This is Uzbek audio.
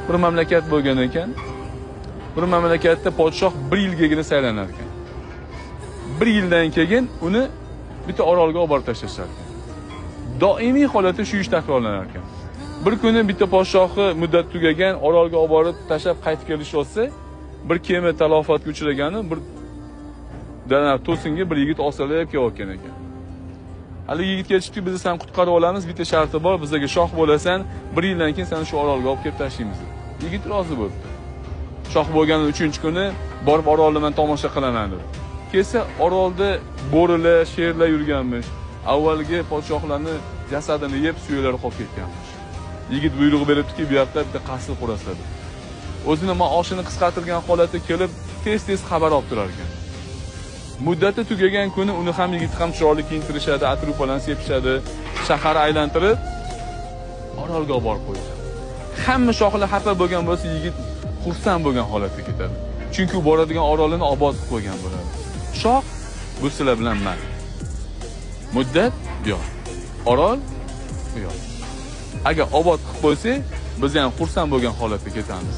bir mamlakat bo'lgan ekan. Bir mamlakatda podshoh 1 yilgagina saylanar ekan. 1 yildan keyin uni bitta orolga olib borib tashlashar ekan. Doimiy holatda shu ish takrorlanar ekan. Bir kuni bitta podshohi muddat tugagan orolga olib borib tashlab qaytib kelishsa, bir kema talofatga uchragani bir dana to'singa bir yigit osilib kelayotgan ekan. Hali yigit kelishibdi, biz seni qutqarib olamiz, bitta sharti bor, bizga shoh bo'lasan, 1 yildan keyin seni shu orolga olib kelib tashlaymiz. Yigit rozi bo'ldi. Shoh bo'lgani 3-kuni borib orolni men tomosha qilaman dedi. Kelsa orolda bo'rilar, sherlar yurganmish. Avvalgi podshohlarning jasadini yeb suyaklari qolib ketganmish. Yigit buyruq beribdiki, bu yoqda bitta qasr qurasizlar. O'zini maoshini qisqartirgan holatda kelib, tez-tez xabar olib turar ekan. Muddati tugagan kuni uni ham yigit ham chiroyli kiyintirishadi, atruf bilan sepishadi, shahar aylantirib orolga olib borib qo'yishadi. Hamma shohlar xafa bo'lgan bo'lsa, yigit xursand bo'lgan holatga ketadi. Chunki u boradigan orolini obod qilib qo'ygan bo'ladi. Shoh bu sizlar bilan man. Muddat bu yoq. Orol bu yoq. Agar obod qilib qo'ysa, biz ham xursand bo'lgan holatga ketamiz.